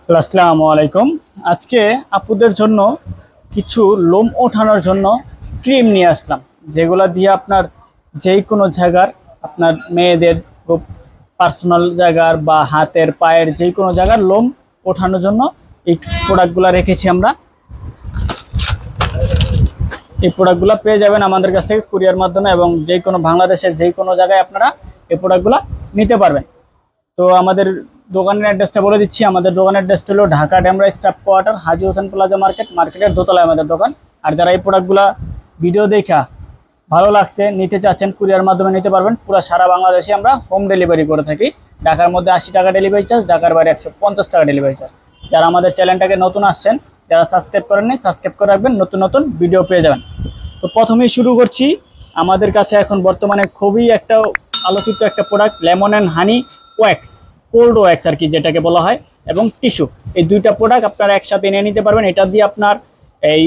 আসসালামু আলাইকুম। আজকে আপুদের জন্য কিছু লোম ওঠানোর জন্য ক্রিম নিয়ে আসলাম, যেগুলো দিয়ে আপনার যেই কোনো জায়গার, আপনার মেয়েদের পার্সোনাল জায়গার বা হাতের পায়ের যেই কোনো জায়গার লোম ওঠানোর জন্য এই প্রোডাক্টগুলো রেখেছি আমরা। এই প্রোডাক্টগুলো পেয়ে যাবেন আমাদের কাছ থেকে কুরিয়ার মাধ্যমে, এবং যেই কোনো বাংলাদেশের যেই কোনো জায়গায় আপনারা এই প্রোডাক্টগুলো নিতে পারবেন। তো আমাদের দোকানের অ্যাড্রেসটা বলে দিচ্ছি। আমাদের দোকানের অ্যাড্রেসটা হলো ঢাকা ডেমরা স্টাফ কোয়ার্টার, হাজি হোসেন প্লাজা মার্কেট, মার্কেটের দোতলায় আমাদের দোকান। আর যারা এই প্রোডাক্টগুলো ভিডিও দেখা ভালো লাগছে, নিতে চাচ্ছেন, কুরিয়ার মাধ্যমে নিতে পারবেন। পুরো সারা বাংলাদেশে আমরা হোম ডেলিভারি করে থাকি। ঢাকার মধ্যে 80 টাকা ডেলিভারি চার্জ, ঢাকার বাইরে 150 টাকা ডেলিভারি চার্জ। যারা আমাদের চ্যানেলটাকে নতুন আসছেন, যারা সাবস্ক্রাইব করেননি, সাবস্ক্রাইব করে রাখবেন, নতুন নতুন ভিডিও পেয়ে যাবেন। তো প্রথমেই শুরু করছি। আমাদের কাছে এখন বর্তমানে খুবই একটা আলোচিত একটা product, lemon and honey wax, cold wax আর কি যেটাকে বলা হয়, এবং টিস্যু। এই দুইটা প্রোডাক্ট আপনারা একসাথে নিয়ে নিতে পারবেন। এটা দিয়ে আপনার এই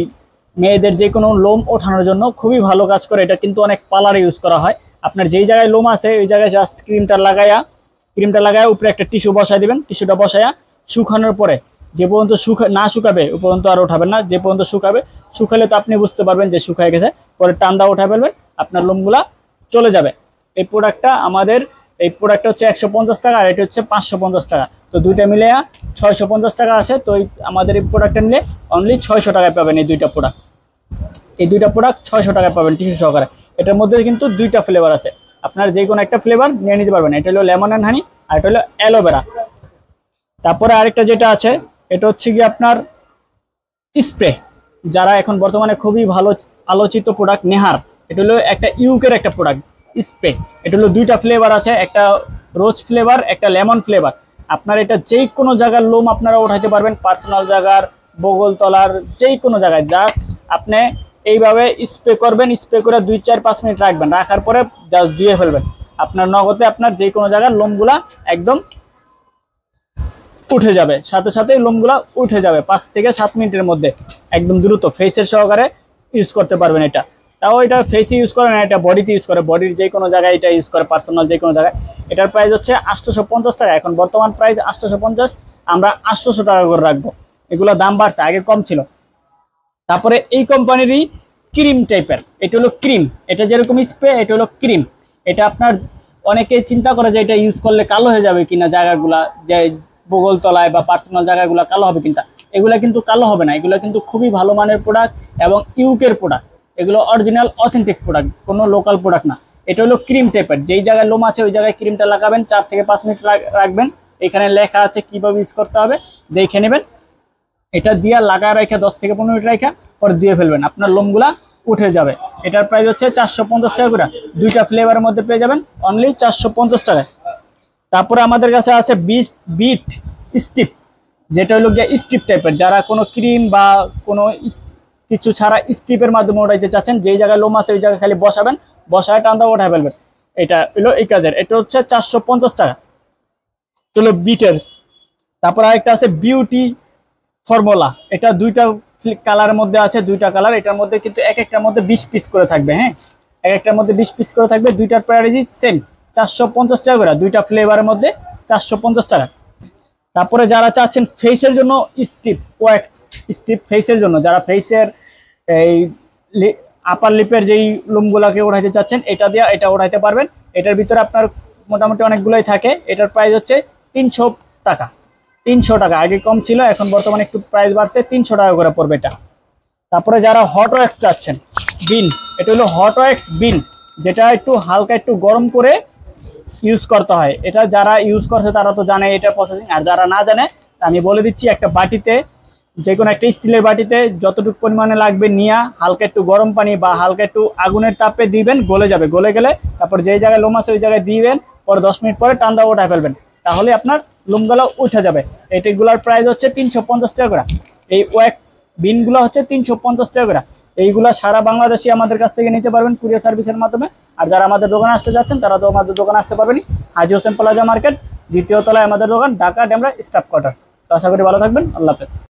মেয়েদের যে কোনো লোম ওঠানোর জন্য খুবই ভালো কাজ করে। এটা কিন্তু অনেক পার্লারে ইউজ করা হয়। আপনার যেই জায়গায় লোম আছে ওই জায়গায় জাস্ট ক্রিমটা লাগায়া উপরে একটা টিস্যু বসায় দিবেন। টিস্যুটা বসায়া শুকানোর পরে যে পর্যন্ত না শুকাবে ও পর্যন্ত আর ওঠাবেন না। যে পর্যন্ত শুকালে তো আপনি বুঝতে পারবেন যে শুকায় গেছে, পরে টান্দা উঠা ফেলবেন, আপনার লোমগুলা চলে যাবে। এই প্রোডাক্টটা হচ্ছে 150 টাকা, আর এটা হচ্ছে 550 টাকা। তো দুইটা মিলে 650 টাকা আসে। তো আমাদের এই প্রোডাক্টটা নিলে অনলি 600 টাকায় পাবেন। এই দুইটা প্রোডাক্ট 600 টাকায় পাবেন টিস্যু সহকারে। এটার মধ্যে কিন্তু দুইটা ফ্লেভার আছে, আপনার যে কোনো একটা ফ্লেভার নিয়ে নিতে পারবেন। এটা হলো লেমন অ্যান্ড হানি, আর এটা হলো অ্যালোভেরা। তারপরে আরেকটা যেটা আছে, এটা হচ্ছে কি আপনার স্প্রে, যারা এখন বর্তমানে খুবই ভালো আলোচিত প্রোডাক্ট নেহার। এটা হলো একটা ইউকের একটা প্রোডাক্ট স্প্রে। এটা হলো দুইটা ফ্লেভার আছে, একটা রোজ ফ্লেভার, একটা লেমন ফ্লেভার। আপনার এটা যেই কোনো জায়গার লোম আপনারা উঠাইতে পারবেন, পার্সোনাল জায়গার, বগল তলার, যেই কোনো জায়গায় জাস্ট আপনি এইভাবে স্প্রে করবেন। স্প্রে করে 2-4-5 মিনিট রাখবেন, রাখার পরে জাস্ট ধুয়ে ফেলবেন। আপনার নগদে আপনার যে কোনো জায়গার লোমগুলা একদম উঠে যাবে, সাথে সাথেই লোমগুলা উঠে যাবে 5 থেকে 7 মিনিটের মধ্যে, একদম দ্রুত। ফেসের সহকারে ইউজ করতে পারবেন এটা। তাও এটা ফেসে ইউজ করে না, এটা বডিতে ইউজ করে, বডির যে কোনো জায়গায় এটা ইউজ করে, পার্সোনাল যে কোনো জায়গায়। এটার প্রাইস হচ্ছে 850 টাকা। এখন বর্তমান প্রাইস 850, আমরা 800 টাকা করে রাখবো। এগুলো দাম বাড়ছে, আগে কম ছিল। তারপরে এই কোম্পানিরই ক্রিম টাইপের, এটা হলো ক্রিম। এটা যেরকম স্প্রে, এটা হলো ক্রিম। এটা আপনার অনেকে চিন্তা করে যে এটা ইউজ করলে কালো হয়ে যাবে কিনা জায়গাগুলা, যে বগল তলায় বা পার্সোনাল জায়গাগুলো কালো হবে কিনা। এগুলা কিন্তু কালো হবে না। এগুলো কিন্তু খুবই ভালো মানের প্রোডাক্ট এবং ইউকের প্রোডাক্ট। এগুলো অরিজিনাল অথেন্টিক প্রোডাক্ট, কোনো লোকাল প্রোডাক্ট না। এটা হলো ক্রিম টাইপের। যেই জায়গায় লোম আছে ওই জায়গায় ক্রিমটা লাগাবেন, 4 থেকে 5 মিনিট রাখবেন। এখানে লেখা আছে কিভাবে ইউজ করতে হবে, দেখে নেবেন। এটা দিয়ে লাগা রেখে 10 থেকে 15 মিনিট রেখে পরে ধুয়ে ফেলবেন, আপনার লোমগুলা উঠে যাবে। এটার প্রাইস হচ্ছে 450 টাকা করে। দুইটা ফ্লেভারের মধ্যে পেয়ে যাবেন অনলি 450 টাকায়। তারপরে আমাদের কাছে আছে বিট স্টিপ, যেটা হলো গিয়ে স্টিপ টাইপের। যারা কোনো ক্রিম বা কোনো কিছু ছাড়া স্টিপের মাধ্যমে উঠাইতে চাচ্ছেন, যেই জায়গায় লোম আছে ওই জায়গায় খালি বসাবেন, বসায় টান্দা উঠাই ফেলবেন। এটা হলো এই কাজের। এটা হচ্ছে 450 টাকা, এটা হলো বিটের। তারপর আরেকটা আছে বিউটি ফর্মুলা। এটা দুইটা কালারের মধ্যে আছে, দুইটা কালার। এটার মধ্যে কিন্তু এক একটার মধ্যে 20 পিস করে থাকবে। হ্যাঁ, এক একটার মধ্যে 20 পিস করে থাকবে। দুইটার প্রাইসই সেম, 450 টাকা করে। দুইটা ফ্লেভারের মধ্যে 450 টাকা। তারপরে যারা চাচ্ছেন ফেসের জন্য স্টিপ ওয়্যাক্স, স্টিপ ফেসের জন্য, যারা ফেসের এই আপার লিপের যেই লোমগুলাকে উঠাইতে চাচ্ছেন, এটা উঠাইতে পারবেন। এটার ভিতরে আপনার মোটামুটি অনেকগুলোই থাকে। এটার প্রাইস হচ্ছে 300 টাকা। 300 টাকা, আগে কম ছিল, এখন বর্তমানে একটু প্রাইস বাড়ছে, 300 টাকা করে পড়বে এটা। তারপরে যারা হট ওয়্যাক্স চাচ্ছেন বিন, এটা হলো হট ওয়্যাক্স বিন, যেটা একটু হালকা একটু গরম করে ইউজ করতে হয়। এটা যারা ইউজ করছে তারা তো জানে এটা প্রসেসিং, আর যারা না জানে আমি বলে দিচ্ছি। একটা বাটিতে, যে কোনো একটা স্টিলের বাটিতে যতটুকু পরিমাণে লাগবে নিয়ে হালকা একটু গরম পানি বা হালকা একটু আগুনের তাপে দিবেন, গলে যাবে। গলে গেলে তারপর যেই জায়গায় লোম আছে ওই জায়গায় দিবেন, পরে 10 মিনিট পরে টান্দা উঠায় ফেলবেন, তাহলে আপনার লোমগুলো উঠে যাবে। এইগুলোর প্রাইস হচ্ছে 350 টাকা করে। এই ওয়্যাক্স বিনগুলো হচ্ছে 350 টাকা করে। এইগুলা সারা বাংলাদেশে আমাদের কাছ থেকে নিতে পারবেন কুরিয়ার সার্ভিসের মাধ্যমে। আর যারা আমাদের দোকানে আসতে যাচ্ছেন তারা তো আমাদের দোকানে আসতে পারবেন। হাজি হোসেন প্লাজা মার্কেট, দ্বিতীয় তলায় আমাদের দোকান, ঢাকা ডেমরা স্টাফ কোয়ার্টার। তো আশা করি ভালো থাকবেন। আল্লাহ হাফেজ।